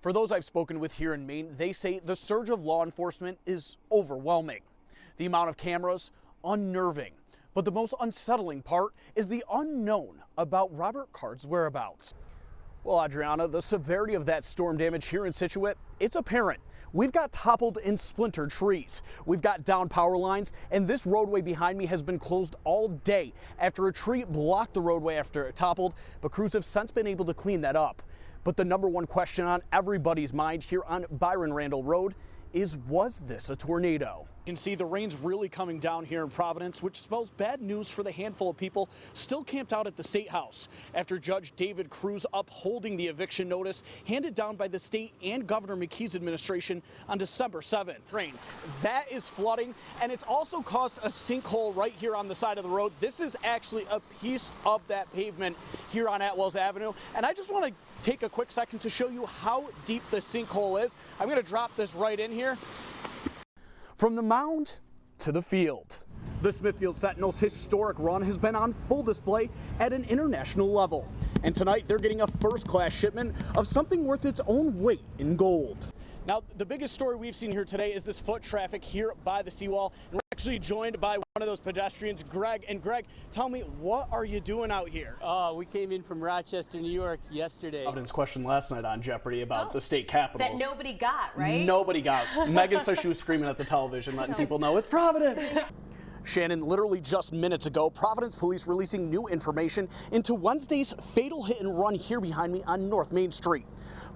For those I've spoken with here in Maine, they say the surge of law enforcement is overwhelming. The amount of cameras, unnerving. But the most unsettling part is the unknown about Robert Card's whereabouts. Well, Adriana, the severity of that storm damage here in Scituate, it's apparent. We've got toppled and splintered trees. We've got down power lines, and this roadway behind me has been closed all day after a tree blocked the roadway after it toppled, but crews have since been able to clean that up. But the number one question on everybody's mind here on Byron Randall Road is, was this a tornado? You can see the rain's really coming down here in Providence, which spells bad news for the handful of people still camped out at the State House after Judge David Cruz upholding the eviction notice handed down by the state and Governor McKee's administration on December 7th. Rain, that is flooding, and it's also caused a sinkhole right here on the side of the road. This is actually a piece of that pavement here on Atwells Avenue, and I just want to take a quick second to show you how deep the sinkhole is. I'm going to drop this right in here. From the mound to the field, the Smithfield Sentinel's historic run has been on full display at an international level. And tonight they're getting a first-class shipment of something worth its own weight in gold. Now, the biggest story we've seen here today is this foot traffic here by the seawall. And we're actually joined by one of those pedestrians, Greg. And Greg, tell me, what are you doing out here? Oh, we came in from Rochester, New York yesterday. Providence question last night on Jeopardy about the state capitals. That nobody got, right? Nobody got. Megan says she was screaming at the television, letting people know it's Providence. Shannon, literally just minutes ago, Providence police releasing new information into Wednesday's fatal hit and run here behind me on North Main Street.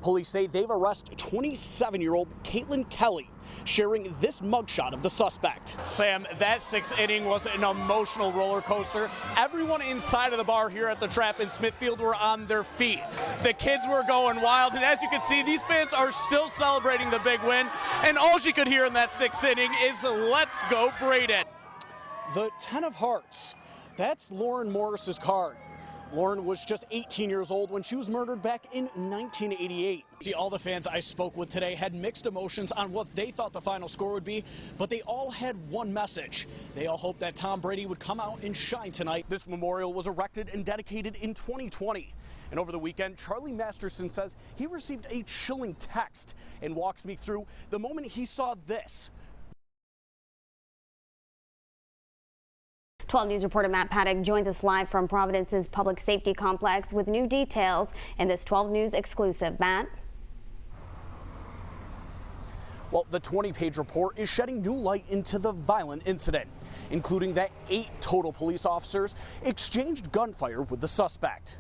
Police say they've arrested 27-year-old Caitlin Kelly, sharing this mugshot of the suspect. Sam, that sixth inning was an emotional roller coaster. Everyone inside of the bar here at the Trap in Smithfield were on their feet. The kids were going wild, and as you can see, these fans are still celebrating the big win, and all she could hear in that sixth inning is "Let's go Braden." The 10 of hearts, that's Lauren Morris's card. Lauren was just 18 years old when she was murdered back in 1988. See, all the fans I spoke with today had mixed emotions on what they thought the final score would be, but they all had one message. They all hoped that Tom Brady would come out and shine tonight. This memorial was erected and dedicated in 2020. And over the weekend, Charlie Masterson says he received a chilling text and walks me through the moment he saw this. 12 News reporter Matt Paddock joins us live from Providence's Public Safety Complex with new details in this 12 News exclusive. Matt? Well, the 20-page report is shedding new light into the violent incident, including that 8 total police officers exchanged gunfire with the suspect.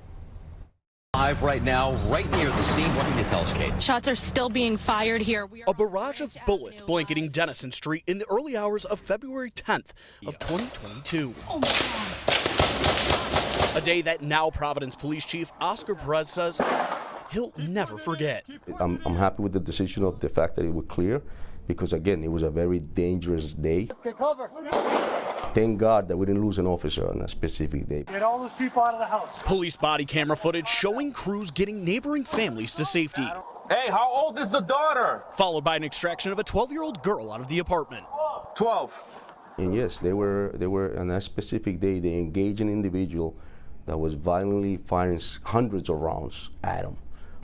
Live right now, right near the scene. What can you tell us, Kate? Shots are still being fired here. A barrage of bullets blanketing Denison Street in the early hours of February 10th of 2022. Oh my God. A day that now Providence Police Chief Oscar Perez says he'll never forget. I'm happy with the decision of the fact that it was clear, because again, it was a very dangerous day. Get cover. Thank God that we didn't lose an officer on a specific day. Get all those people out of the house. Police body camera footage showing crews getting neighboring families to safety. Hey, how old is the daughter? Followed by an extraction of a 12-year-old girl out of the apartment. 12. And yes, they were on that specific day, they engaged an individual that was violently firing hundreds of rounds at them.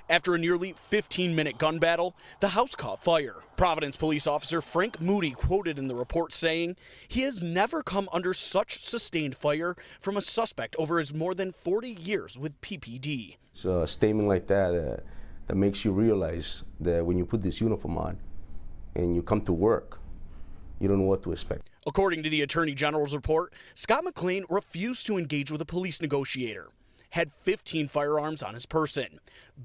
After a nearly 15-minute gun battle, the house caught fire. Providence police officer Frank Moody quoted in the report saying he has never come under such sustained fire from a suspect over his more than 40 years with PPD. It's a statement like that that makes you realize that when you put this uniform on and you come to work, you don't know what to expect. According to the Attorney General's report, Scott McLean refused to engage with a police negotiator, had 15 firearms on his person,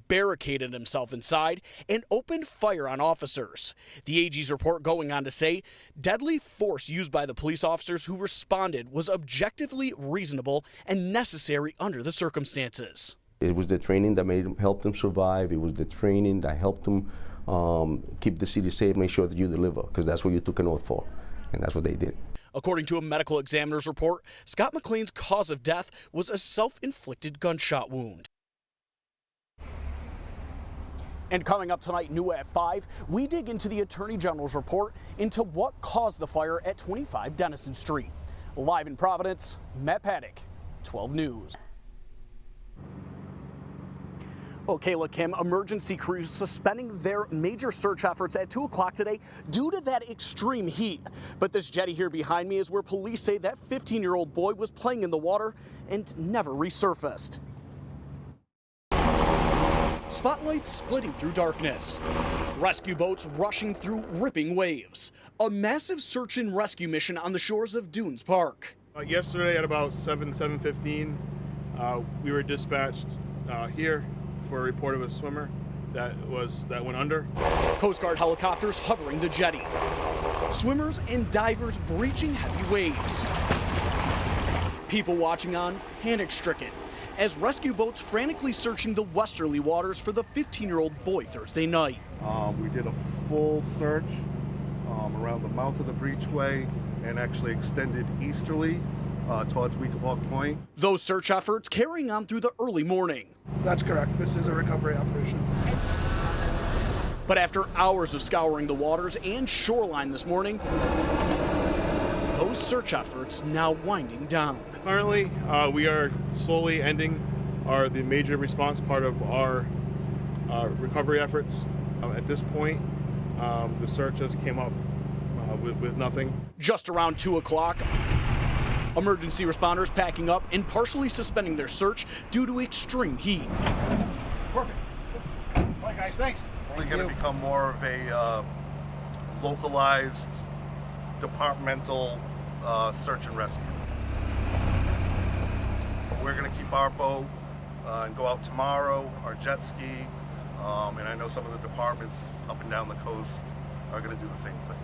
barricaded himself inside, and opened fire on officers. The AG's report going on to say deadly force used by the police officers who responded was objectively reasonable and necessary under the circumstances. It was the training that helped them survive. It was the training that helped them keep the city safe, make sure that you deliver, because that's what you took an oath for, and that's what they did. According to a medical examiner's report, Scott McLean's cause of death was a self-inflicted gunshot wound. And coming up tonight, new at 5, we dig into the Attorney General's report into what caused the fire at 25 Denison Street. Live in Providence, Matt Paddock, 12 News. Well, Kayla, Kim, emergency crews suspending their major search efforts at 2 o'clock today due to that extreme heat. But this jetty here behind me is where police say that 15-year-old boy was playing in the water and never resurfaced. Spotlights splitting through darkness. Rescue boats rushing through ripping waves. A massive search and rescue mission on the shores of Dunes Park. Yesterday at about 7:15, we were dispatched here for a report of a swimmer that went under. Coast Guard helicopters hovering the jetty. Swimmers and divers breaching heavy waves. People watching on, panic-stricken, as rescue boats frantically searching the westerly waters for the 15-year-old boy Thursday night. We did a full search around the mouth of the breachway and actually extended easterly towards Weekapaug Point. Those search efforts carrying on through the early morning. That's correct. This is a recovery operation. But after hours of scouring the waters and shoreline this morning, those search efforts now winding down. Currently, we are slowly ending the major response part of our recovery efforts. At this point, the search just came up with nothing. Just around 2 o'clock, emergency responders packing up and partially suspending their search due to extreme heat. Perfect. All right, guys, thanks. We're going to become more of a localized departmental search and rescue. We're going to keep our boat and go out tomorrow, our jet ski, and I know some of the departments up and down the coast are going to do the same thing.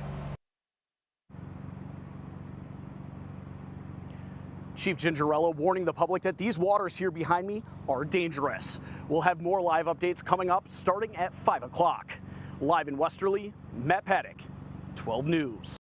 Chief Gingerella warning the public that these waters here behind me are dangerous. We'll have more live updates coming up starting at 5 o'clock. Live in Westerly, Matt Paddock, 12 News.